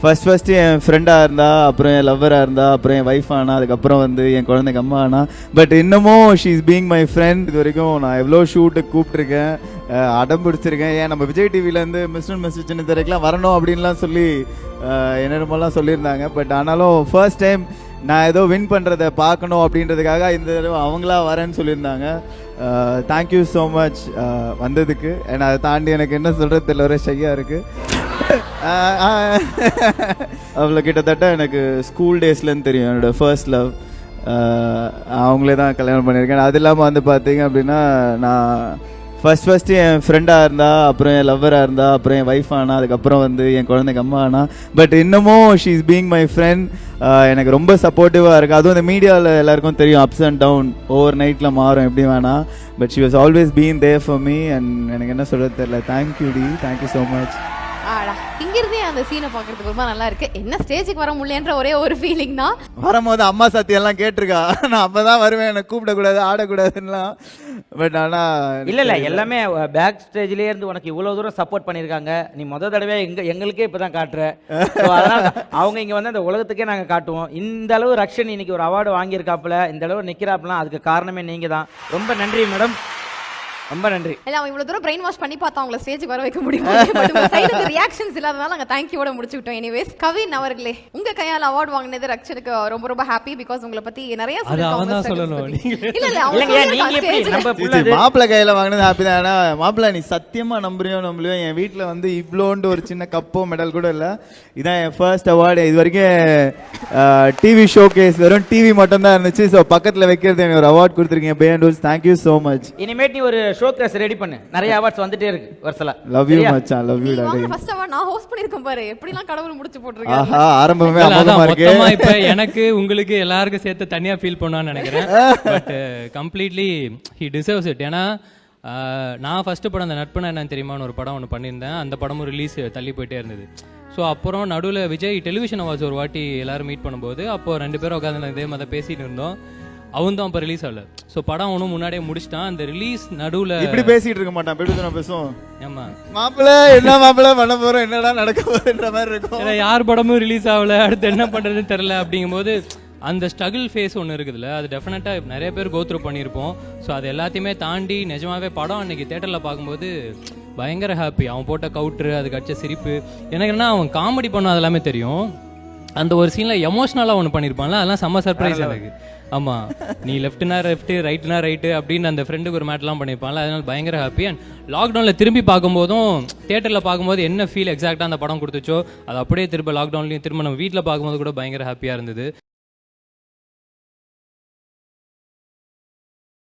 First என் ஃப்ரெண்டாக இருந்தா, அப்புறம் என் லவ்வராக இருந்தா, அப்புறம் என் ஒய்ஃப் ஆனா, அதுக்கப்புறம் வந்து என் குழந்தைக்கு அம்மா ஆனா. பட் இன்னமும் she is being my friend. இது வரைக்கும் நான் எவ்வளோ ஷூட்டுக்கு கூப்பிட்ருக்கேன், அடம் பிடிச்சிருக்கேன். ஏன் நம்ம விஜய் டிவிலேருந்து மிஸ்டர் மிஸ்டர் சின்ன திரைக்கெலாம் வரணும் அப்படின்லாம் சொல்லி என்னென்னமோலாம் சொல்லியிருந்தாங்க. பட் ஆனாலும் ஃபர்ஸ்ட் டைம் நான் ஏதோ வின் பண்ணுறதை பார்க்கணும் அப்படின்றதுக்காக இந்த தடவை அவங்களா வரேன்னு சொல்லியிருந்தாங்க. தேங்க்யூ ஸோ மச் வந்ததுக்கு. ஏன்னா அதை தாண்டி எனக்கு என்ன சொல்கிறது தெரியல, ஒரே ஷையாக இருக்குது. அவ்வளோ கிட்டத்தட்ட எனக்கு ஸ்கூல் டேஸ்லேருந்து தெரியும். என்னோடய ஃபர்ஸ்ட் லவ் அவங்களே தான் கல்யாணம் பண்ணியிருக்கேன். அது இல்லாமல் வந்து பார்த்தீங்க அப்படின்னா, நான் ஃபர்ஸ்ட் என் ஃப்ரெண்டாக இருந்தா, அப்புறம் என் லவ்வராக இருந்தா, அப்புறம் என் ஒய்ஃப் ஆனா, அதுக்கப்புறம் வந்து என் குழந்தைக்கு அம்மா ஆனா. பட் இன்னமும் she is being my friend. எனக்கு ரொம்ப சப்போர்ட்டிவாக இருக்குது. அதுவும் இந்த மீடியாவில் எல்லாருக்கும் தெரியும், அப்ஸ் அண்ட் டவுன் ஓவர் நைட்டில் மாறும் எப்படி வேணாம். But she was always been there for me. And எனக்கு என்ன சொல்கிறது தெரியல. தேங்க்யூ டி, தேங்க்யூ ஸோ மச். இங்கிருந்தே அந்த சீனை பார்க்கறதுக்கு ரொம்ப நல்லா இருக்கு. என்ன ஸ்டேஜுக்கு வர முடியலன்ற ஒரே ஒரு ஃபீலிங் தான். வரும்போது அம்மா சத்தியெல்லாம் கேட்டிருக்கா, நான் அப்பதான் வருவேன், எனக்கு கூப்பிடக்கூடாது ஆடக்கூடாதுலாம். பட் ஆனால் இல்லை எல்லாமே பேக் ஸ்டேஜ்லேயே இருந்து உனக்கு இவ்வளோ தூரம் சப்போர்ட் பண்ணியிருக்காங்க. நீ தடவை எங்களுக்கே இப்போ தான் காட்டுற. அதனால் அவங்க இங்கே வந்து அந்த உலகத்துக்கே நாங்கள் காட்டுவோம். இந்த அளவு ரக்ஷன் இன்னைக்கு ஒரு அவார்டு வாங்கியிருக்காப்புல, இந்த அளவு நிற்கிறாப்புலாம், அதுக்கு காரணமே நீங்கள் தான். ரொம்ப நன்றி மேடம், ரொம்ப நன்றி. இல்ல அவன் இவ்வளவு தூரம் பிரெயின் வாஷ் பண்ணி பார்த்தா அவங்கள ஸ்டேஜுக்கு வர வைக்க முடியுமா? பட் உங்க சைடுல ரியாக்ஷன்ஸ் இல்லாதனால நாங்க தேங்க்யூவோட முடிச்சுக்கிட்டோம். எனிவேஸ் கவின் அவர்களே, உங்க கையால அவார்ட் வாங்குனது ரக்ஷனுக்கு ரொம்ப ரொம்ப ஹாப்பி. பிகாஸ் உங்களை பத்தி நிறைய சொல்லணும். மாப்பிள்ளை கையில வாங்கினது ஹாப்பி தான். ஏன்னா மாப்பிள்ளை நீ சத்தியமா நம்புறியோ என் வீட்டுல வந்து இவ்வளோண்டு ஒரு சின்ன கப்போ மெடல் கூட இல்லை. இதான் என் ஃபர்ஸ்ட் அவார்டு. இது வரைக்கும் டிவி ஷோ கேஸ் வெறும் டிவி மட்டும் தான் இருந்துச்சு. ஸோ பக்கத்தில் வைக்கிறது எனக்கு ஒரு அவார்ட் கொடுத்துருக்கீங்க. Band rules, thank you so much. இனிமேட் நீ ஒரு ஷோ கேஸ் ரெடி பண்ணு, நிறைய அவார்ட்ஸ் வந்துட்டே இருக்கு வருஷல. லவ் யூ மச்சான், love you daddy. First award நான் ஹோஸ்ட் பண்ணிருக்கேன் பாரு, எப்படிலாம் கடவுள் முடிச்சு போட்டுருக்காரு. ஆஹா, ஆரம்பமே அமோகமா இருக்கு. மொத்தமா இப்ப எனக்கு உங்களுக்கு எல்லாருக்கும் சேர்த்து தனியா ஃபீல் பண்ணான்னு நினைக்கிறேன். But completely he deserves it. ஏன்னா நான் ஃபர்ஸ்ட் படம் அந்த நட்புனா என்னன்னு தெரியுமான்னு ஒரு படம் ஒன்று பண்ணியிருந்தேன். அந்த படமும் ரிலீஸ் தள்ளி போயிட்டே இருந்தது. ஸோ அப்புறம் நடுவில் விஜய் டெலிவிஷன் அவார்ட்ஸ் ஒரு வாட்டி எல்லாரும் மீட் பண்ணும்போது அப்போ 2 பேரும் உட்காந்து இதே மாதிரி பேசிட்டு இருந்தோம். அவன் தான் அப்போ ரிலீஸ் ஆகல. ஸோ படம் அவனும் முன்னாடியே முடிச்சிட்டான். அந்த ரிலீஸ் நடுவில் இப்படி பேசிட்டு இருக்க மாட்டான், எப்படி பேசுவோம். ஆமா, மாப்பிள்ள என்ன மாப்பிள்ள பண்ண போறோம், என்னடா நடக்க போகுதுன்ற மாதிரி இருக்கும். யார் படமும் ரிலீஸ் ஆகல, அடுத்து என்ன பண்றதுன்னு தெரியல. அப்படிங்கும்போது அந்த ஸ்ட்ரகிள் ஃபேஸ் ஒன்று இருக்குதுல்ல, அது டெஃபினட்டாக நிறைய பேர் கோத்ரூ பண்ணியிருப்போம். ஸோ அது எல்லாத்தையுமே தாண்டி நிஜமாவே படம் அன்னைக்கு தேட்டரில் பார்க்கும்போது பயங்கர ஹாப்பி. அவன் போட்ட கவுட்ரு, அதுக்கு அடிச்ச சிரிப்பு. எனக்கு என்ன, அவன் காமெடி பண்ண அது எல்லாமே தெரியும். அந்த ஒரு சீனில் எமோஷ்னலாக ஒன்று பண்ணியிருப்பான்ல, அதெல்லாம் செம்ம சர்ப்ரைஸ் எனக்கு. ஆமாம், நீ லெஃப்ட்னா லெஃப்ட்டு, ரைட்னா ரைட்டு அப்படின்னு அந்த ஃப்ரெண்டுக்கு ஒரு மேட்லாம் பண்ணியிருப்பான்ல, அதனால் பயங்கர ஹாப்பி. அண்ட் லாக்டவுனில் திரும்பி பார்க்கும்போதும் தேட்டரில் பார்க்கும்போது என்ன ஃபீல் எக்ஸாக்டாக அந்த படம் கொடுத்துச்சோ அது அப்படியே திரும்ப லாக்டவுன்லேயும் திரும்ப நம்ம வீட்டில் பார்க்கும்போது கூட பயங்கர ஹாப்பியாக இருந்தது.